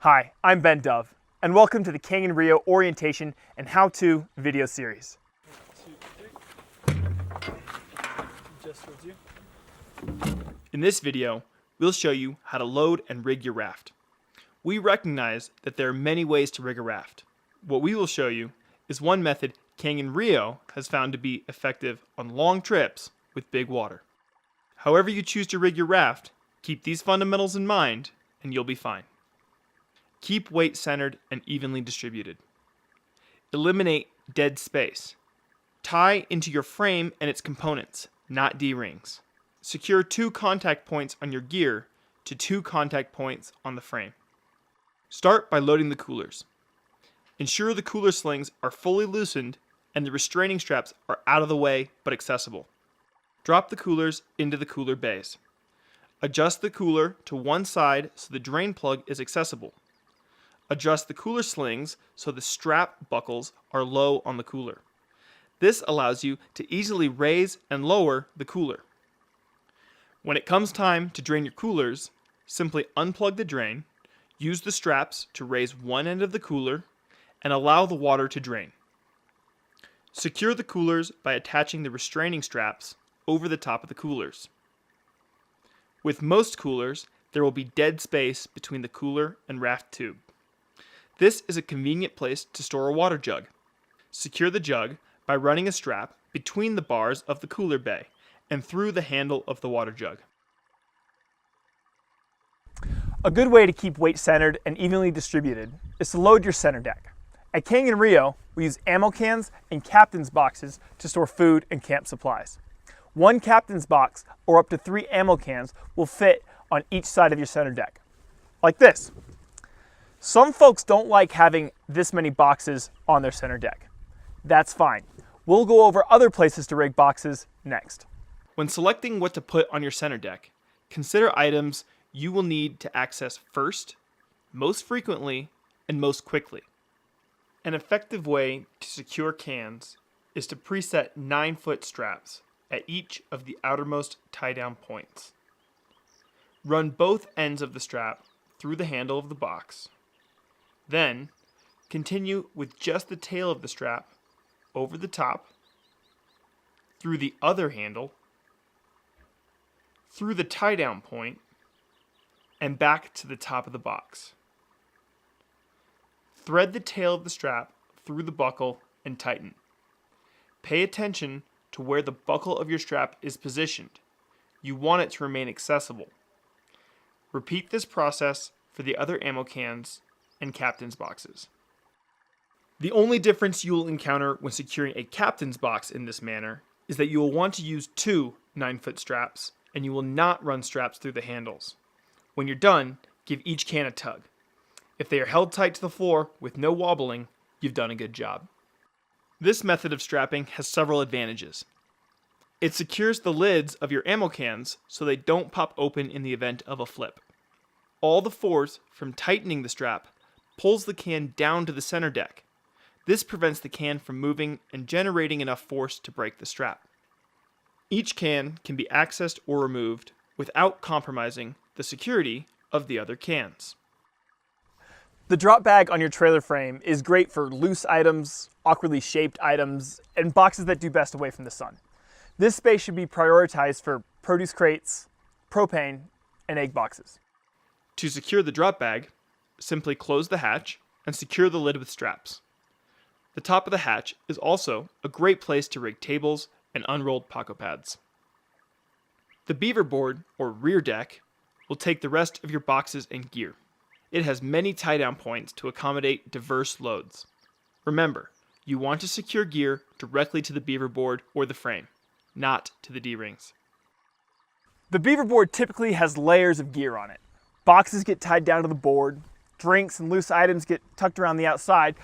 Hi, I'm Ben Dove, and welcome to the Canyon r.e.o. orientation and how-to video series. 1, 2, 3. Just towards you. In this video, we'll show you how to load and rig your raft. We recognize that there are many ways to rig a raft. What we will show you is one method Canyon r.e.o. has found to be effective on long trips with big water. However you choose to rig your raft, keep these fundamentals in mind and you'll be fine. Keep weight centered and evenly distributed. Eliminate dead space. Tie into your frame and its components, not D-rings. Secure 2 contact points on your gear to 2 contact points on the frame. Start by loading the coolers. Ensure the cooler slings are fully loosened and the restraining straps are out of the way but accessible. Drop the coolers into the cooler bays. Adjust the cooler to one side so the drain plug is accessible. Adjust the cooler slings so the strap buckles are low on the cooler. This allows you to easily raise and lower the cooler. When it comes time to drain your coolers, simply unplug the drain, use the straps to raise one end of the cooler, and allow the water to drain. Secure the coolers by attaching the restraining straps over the top of the coolers. With most coolers, there will be dead space between the cooler and raft tube. This is a convenient place to store a water jug. Secure the jug by running a strap between the bars of the cooler bay and through the handle of the water jug. A good way to keep weight centered and evenly distributed is to load your center deck. At Canyon r.e.o., we use ammo cans and captain's boxes to store food and camp supplies. 1 captain's box or up to 3 ammo cans will fit on each side of your center deck, like this. Some folks don't like having this many boxes on their center deck. That's fine. We'll go over other places to rig boxes next. When selecting what to put on your center deck, consider items you will need to access first, most frequently, and most quickly. An effective way to secure cans is to preset 9-foot straps at each of the outermost tie-down points. Run both ends of the strap through the handle of the box. Then, continue with just the tail of the strap over the top, through the other handle, through the tie-down point, and back to the top of the box. Thread the tail of the strap through the buckle and tighten. Pay attention to where the buckle of your strap is positioned. You want it to remain accessible. Repeat this process for the other ammo cans and captain's boxes. The only difference you will encounter when securing a captain's box in this manner is that you will want to use 2 9-foot straps and you will not run straps through the handles. When you're done, give each can a tug. If they are held tight to the floor with no wobbling, you've done a good job. This method of strapping has several advantages. It secures the lids of your ammo cans so they don't pop open in the event of a flip. All the force from tightening the strap pulls the can down to the center deck. This prevents the can from moving and generating enough force to break the strap. Each can be accessed or removed without compromising the security of the other cans. The drop bag on your trailer frame is great for loose items, awkwardly shaped items, and boxes that do best away from the sun. This space should be prioritized for produce crates, propane, and egg boxes. To secure the drop bag, simply close the hatch and secure the lid with straps. The top of the hatch is also a great place to rig tables and unrolled pocket pads. The Beaver Board, or rear deck, will take the rest of your boxes and gear. It has many tie-down points to accommodate diverse loads. Remember, you want to secure gear directly to the Beaver Board or the frame, not to the D-rings. The Beaver Board typically has layers of gear on it. Boxes get tied down to the board, drinks and loose items get tucked around the outside,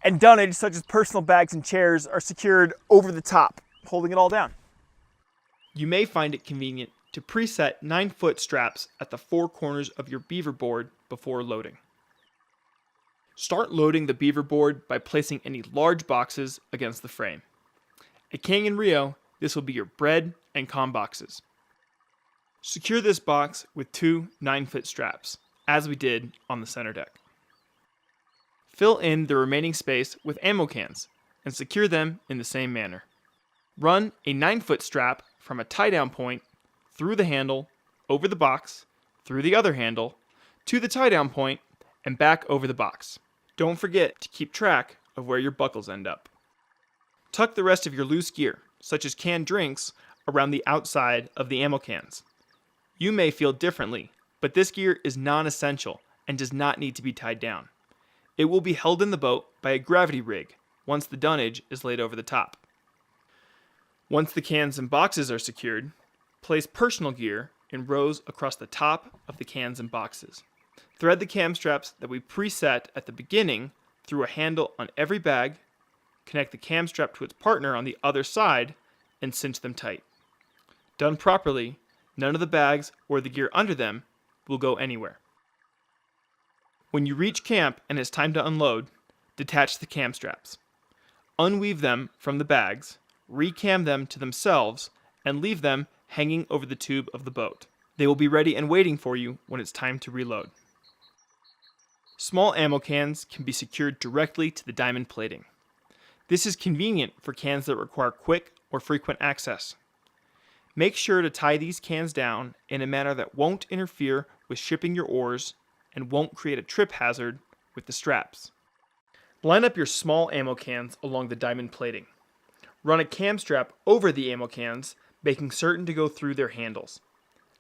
and dunnage such as personal bags and chairs are secured over the top, holding it all down. You may find it convenient to preset 9-foot straps at the 4 corners of your Beaver Board before loading. Start loading the Beaver Board by placing any large boxes against the frame. At Canyon r.e.o., this will be your bread and comm boxes. Secure this box with 2 9-foot straps, as we did on the center deck. Fill in the remaining space with ammo cans and secure them in the same manner. Run a 9-foot strap from a tie-down point through the handle, over the box, through the other handle, to the tie-down point, and back over the box. Don't forget to keep track of where your buckles end up. Tuck the rest of your loose gear, such as canned drinks, around the outside of the ammo cans. You may feel differently, but this gear is non-essential and does not need to be tied down. It will be held in the boat by a gravity rig once the dunnage is laid over the top. Once the cans and boxes are secured, place personal gear in rows across the top of the cans and boxes. Thread the cam straps that we preset at the beginning through a handle on every bag, connect the cam strap to its partner on the other side, and cinch them tight. Done properly, none of the bags or the gear under them will go anywhere. When you reach camp and it's time to unload, detach the cam straps. Unweave them from the bags, recam them to themselves, and leave them hanging over the tube of the boat. They will be ready and waiting for you when it's time to reload. Small ammo cans can be secured directly to the diamond plating. This is convenient for cans that require quick or frequent access. Make sure to tie these cans down in a manner that won't interfere with shipping your oars and won't create a trip hazard with the straps. Line up your small ammo cans along the diamond plating. Run a cam strap over the ammo cans, making certain to go through their handles.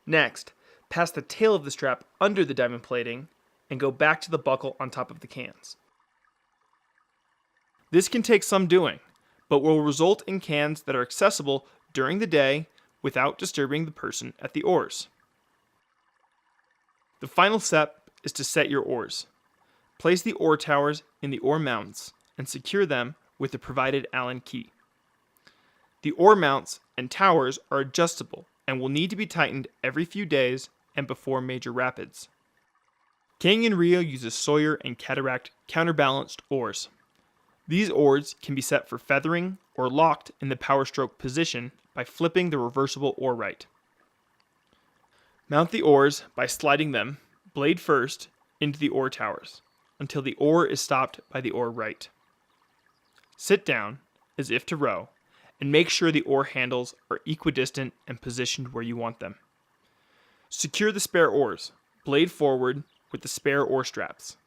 Next, pass the tail of the strap under the diamond plating and go back to the buckle on top of the cans. This can take some doing, but will result in cans that are accessible during the day without disturbing the person at the oars. The final step is to set your oars. Place the oar towers in the oar mounts and secure them with the provided Allen key. The oar mounts and towers are adjustable and will need to be tightened every few days and before major rapids. King and r.e.o uses Sawyer and Cataract counterbalanced oars. These oars can be set for feathering or locked in the power stroke position by flipping the reversible oar right. Mount the oars by sliding them, blade first, into the oar towers until the oar is stopped by the oar right. Sit down, as if to row, and make sure the oar handles are equidistant and positioned where you want them. Secure the spare oars, blade forward, with the spare oar straps.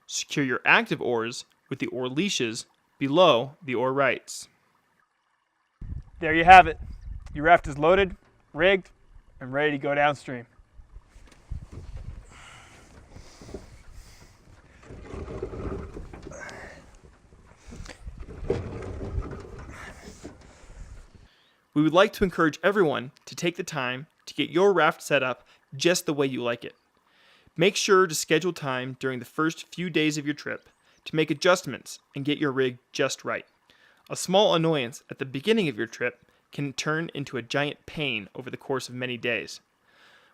Secure your active oars with the oar leashes below the oar rights. There you have it. Your raft is loaded, rigged, and ready to go downstream. We would like to encourage everyone to take the time to get your raft set up just the way you like it. Make sure to schedule time during the first few days of your trip to make adjustments and get your rig just right. A small annoyance at the beginning of your trip can turn into a giant pain over the course of many days,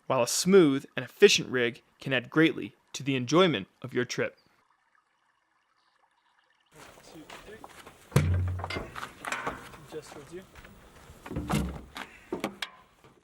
while a smooth and efficient rig can add greatly to the enjoyment of your trip. 1, 2, 3. Just towards you.